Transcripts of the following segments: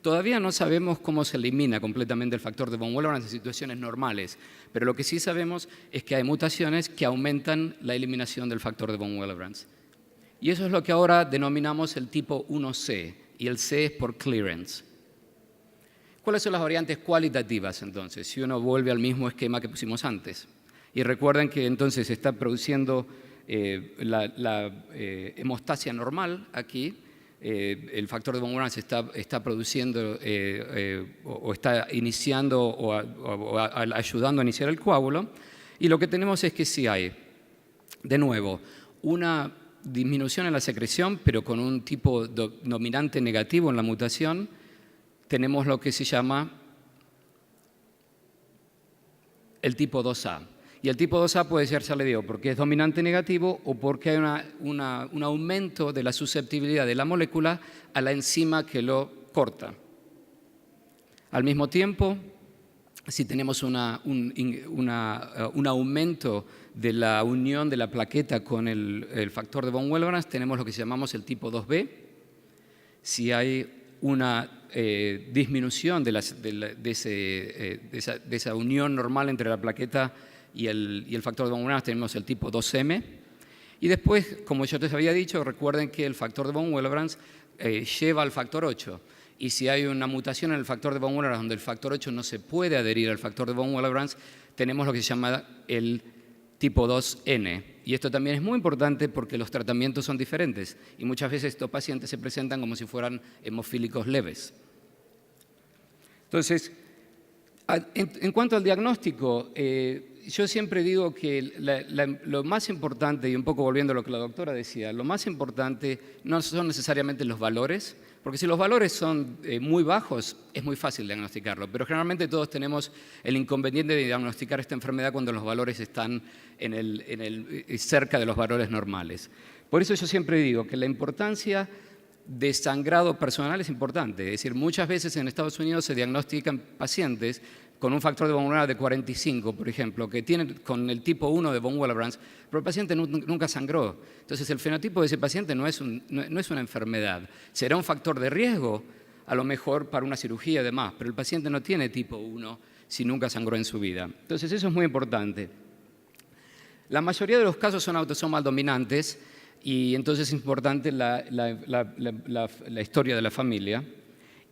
Todavía no sabemos cómo se elimina completamente el factor de von Willebrand en situaciones normales, pero lo que sí sabemos es que hay mutaciones que aumentan la eliminación del factor de von Willebrand. Y eso es lo que ahora denominamos el tipo 1C, y el C es por clearance. ¿Cuáles son las variantes cualitativas entonces? Si uno vuelve al mismo esquema que pusimos antes. Y recuerden que entonces se está produciendo la hemostasia normal aquí. El factor de von Willebrand está produciendo o está iniciando o ayudando a iniciar el coágulo. Y lo que tenemos es que sí hay, de nuevo, una disminución en la secreción, pero con un tipo dominante negativo en la mutación. Tenemos lo que se llama el tipo 2A. Y el tipo 2A puede ser, ya le digo, porque es dominante negativo o porque hay un aumento de la susceptibilidad de la molécula a la enzima que lo corta. Al mismo tiempo, si tenemos un aumento de la unión de la plaqueta con el factor de von Willebrand, tenemos lo que llamamos el tipo 2B. Si hay una disminución de esa unión normal entre la plaqueta y el factor de von Willebrand, tenemos el tipo 2M. Y después, como yo les había dicho, recuerden que el factor de von Willebrand lleva al factor 8. Y si hay una mutación en el factor de von Willebrand donde el factor 8 no se puede adherir al factor de von Willebrand, tenemos lo que se llama el tipo 2N. Y esto también es muy importante porque los tratamientos son diferentes. Y muchas veces estos pacientes se presentan como si fueran hemofílicos leves. Entonces, en cuanto al diagnóstico, yo siempre digo que lo más importante, y un poco volviendo a lo que la doctora decía, lo más importante no son necesariamente los valores, porque si los valores son muy bajos, es muy fácil diagnosticarlo, pero generalmente todos tenemos el inconveniente de diagnosticar esta enfermedad cuando los valores están cerca de los valores normales. Por eso yo siempre digo que la importancia de sangrado personal es importante. Es decir, muchas veces en Estados Unidos se diagnostican pacientes con un factor de von Willebrand de 45, por ejemplo, que tienen con el tipo 1 de von Willebrand, pero el paciente nunca sangró. Entonces, el fenotipo de ese paciente no es una enfermedad. Será un factor de riesgo, a lo mejor para una cirugía y demás, pero el paciente no tiene tipo 1 si nunca sangró en su vida. Entonces, eso es muy importante. La mayoría de los casos son autosomal dominantes y entonces es importante la historia de la familia.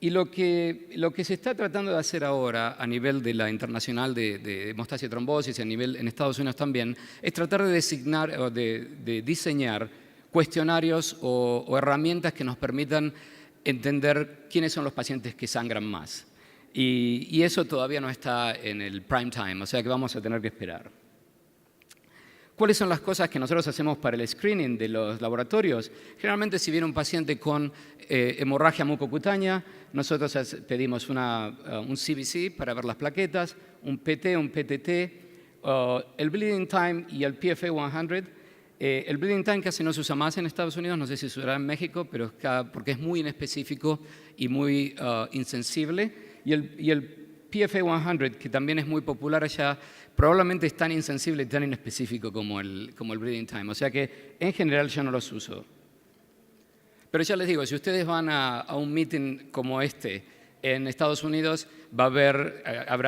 Y lo que se está tratando de hacer ahora a nivel de la internacional de hemostasia y trombosis, a nivel en Estados Unidos también, es tratar de designar o de diseñar cuestionarios o herramientas que nos permitan entender quiénes son los pacientes que sangran más. Y eso todavía no está en el prime time, o sea que vamos a tener que esperar. ¿Cuáles son las cosas que nosotros hacemos para el screening de los laboratorios? Generalmente, si viene un paciente con hemorragia mucocutánea, nosotros pedimos un CBC para ver las plaquetas, un PT, un PTT, el bleeding time y el PFA 100. El bleeding time casi no se usa más en Estados Unidos, no sé si se usará en México, pero porque es muy inespecífico y muy insensible. Y el PFA 100, que también es muy popular allá, probablemente es tan insensible y tan inespecífico como el bleeding time. O sea que, en general, yo no los uso. Pero ya les digo, si ustedes van a un meeting como este en Estados Unidos, habrá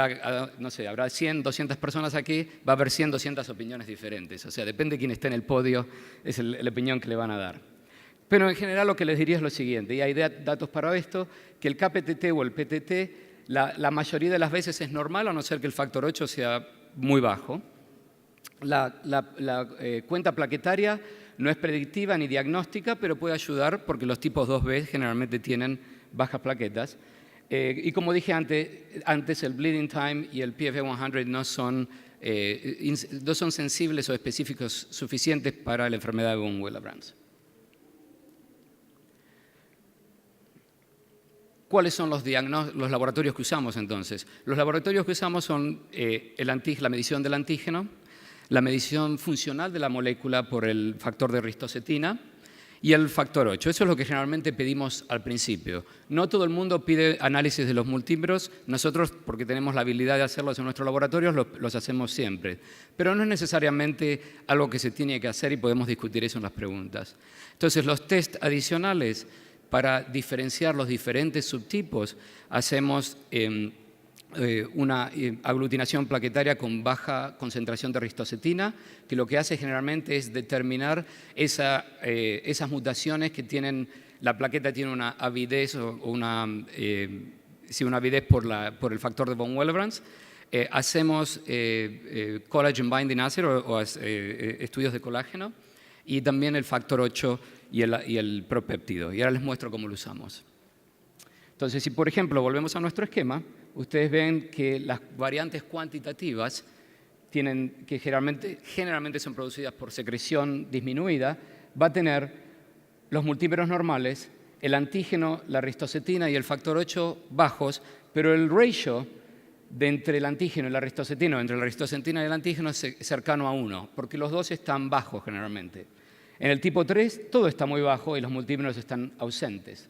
100, 200 personas aquí, va a haber 100, 200 opiniones diferentes. O sea, depende de quién esté en el podio, es la opinión que le van a dar. Pero en general lo que les diría es lo siguiente, y hay datos para esto, que el KPTT o el PTT, la mayoría de las veces es normal, a no ser que el factor 8 sea muy bajo. La cuenta plaquetaria no es predictiva ni diagnóstica, pero puede ayudar porque los tipos 2B generalmente tienen bajas plaquetas. Y como dije antes, el bleeding time y el PFA 100 no son sensibles o específicos suficientes para la enfermedad de von Willebrand. ¿Cuáles son los laboratorios que usamos entonces? Los laboratorios que usamos son la medición del antígeno, la medición funcional de la molécula por el factor de ristocetina y el factor 8. Eso es lo que generalmente pedimos al principio. No todo el mundo pide análisis de los múltiplos. Nosotros, porque tenemos la habilidad de hacerlos en nuestros laboratorios, los hacemos siempre. Pero no es necesariamente algo que se tiene que hacer y podemos discutir eso en las preguntas. Entonces, los test adicionales para diferenciar los diferentes subtipos, hacemos una aglutinación plaquetaria con baja concentración de ristocetina, que lo que hace generalmente es determinar esas mutaciones que tienen, la plaqueta tiene una avidez o una avidez por el factor de von Willebrand. Hacemos collagen binding assay o estudios de colágeno y también el factor 8 y el propéptido. Y ahora les muestro cómo lo usamos. Entonces, si por ejemplo volvemos a nuestro esquema, ustedes ven que las variantes cuantitativas que generalmente son producidas por secreción disminuida, va a tener los multímeros normales, el antígeno, la ristocetina y el factor 8 bajos, pero el ratio de entre el antígeno y la ristocetina, o entre la ristocetina y el antígeno, es cercano a 1, porque los dos están bajos generalmente. En el tipo 3 todo está muy bajo y los multímeros están ausentes.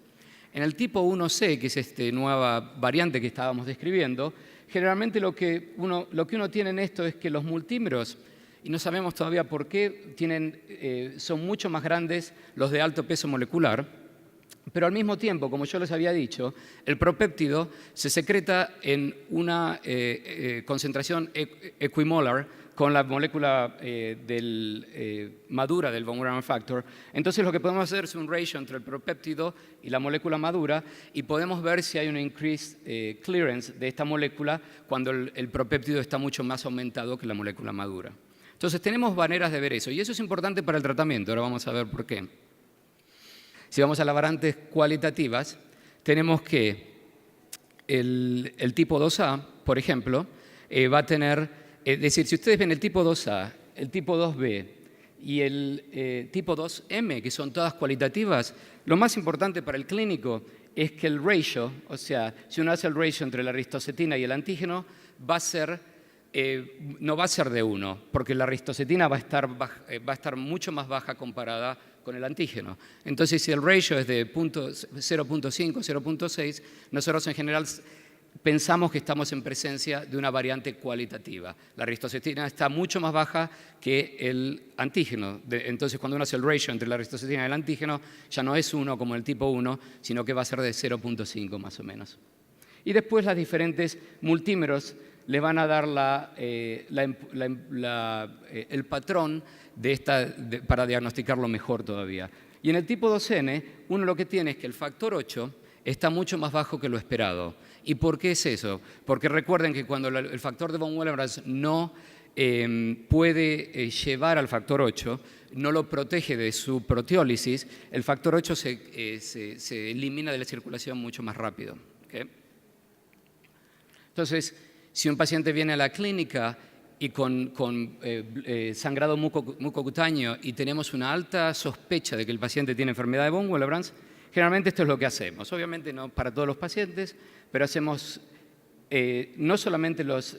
En el tipo 1C, que es esta nueva variante que estábamos describiendo, generalmente lo que uno tiene en esto es que los multímeros, y no sabemos todavía por qué, son mucho más grandes los de alto peso molecular, pero al mismo tiempo, como yo les había dicho, el propéptido se secreta en una concentración equimolar con la molécula madura del von Willebrand factor. Entonces lo que podemos hacer es un ratio entre el propéptido y la molécula madura y podemos ver si hay un increased clearance de esta molécula cuando el propéptido está mucho más aumentado que la molécula madura. Entonces tenemos maneras de ver eso y eso es importante para el tratamiento. Ahora vamos a ver por qué. Si vamos a las variantes cualitativas, tenemos que el tipo 2A, por ejemplo, va a tener, es decir, si ustedes ven el tipo 2A, el tipo 2B y el tipo 2M, que son todas cualitativas, lo más importante para el clínico es que el ratio, o sea, si uno hace el ratio entre la ristocetina y el antígeno, no va a ser de 1, porque la ristocetina va a estar mucho más baja comparada con el antígeno. Entonces, si el ratio es de 0.5, 0.6, nosotros en general pensamos que estamos en presencia de una variante cualitativa. La ristocetina está mucho más baja que el antígeno. Entonces, cuando uno hace el ratio entre la ristocetina y el antígeno, ya no es 1 como el tipo 1, sino que va a ser de 0.5 más o menos. Y después las diferentes multímeros le van a dar el patrón para diagnosticarlo mejor todavía. Y en el tipo 2N, uno lo que tiene es que el factor 8 está mucho más bajo que lo esperado. ¿Y por qué es eso? Porque recuerden que cuando el factor de von Willebrand no puede llevar al factor 8, no lo protege de su proteólisis, el factor 8 se elimina de la circulación mucho más rápido. ¿Okay? Entonces, si un paciente viene a la clínica y con sangrado mucocutáneo y tenemos una alta sospecha de que el paciente tiene enfermedad de von Willebrand, generalmente esto es lo que hacemos. Obviamente no para todos los pacientes, pero hacemos no solamente los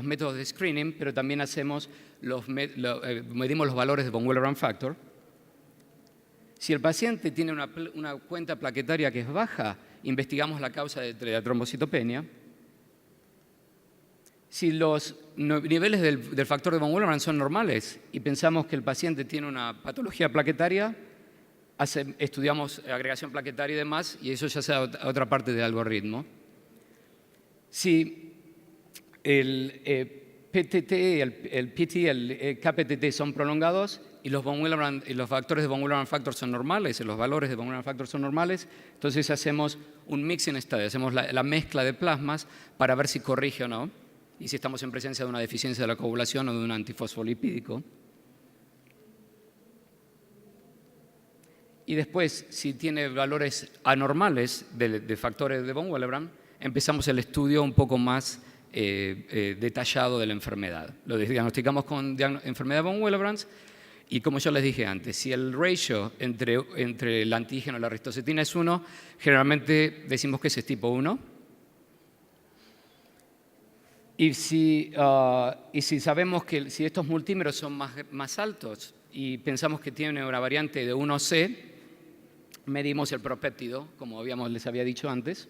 métodos de screening, pero también medimos los valores de von Willebrand factor. Si el paciente tiene una cuenta plaquetaria que es baja, investigamos la causa de la trombocitopenia. Si los niveles del factor de von Willebrand son normales y pensamos que el paciente tiene una patología plaquetaria, estudiamos agregación plaquetaria y demás, y eso ya sea otra parte del algoritmo. Si el PTT, el PT, el KPTT son prolongados y los factores de von Willebrand factor son normales, los valores de von Willebrand factor son normales, entonces hacemos un mixing study, hacemos la mezcla de plasmas para ver si corrige o no, y si estamos en presencia de una deficiencia de la coagulación o de un antifosfolipídico. Y después, si tiene valores anormales de factores de von Willebrand, empezamos el estudio un poco más detallado de la enfermedad. Lo diagnosticamos con enfermedad de von Willebrand y, como yo les dije antes, si el ratio entre el antígeno y la ristocetina es 1, generalmente decimos que ese es tipo 1. Y si sabemos que si estos multímeros son más altos y pensamos que tiene una variante de 1C, medimos el propéptido, como les había dicho antes.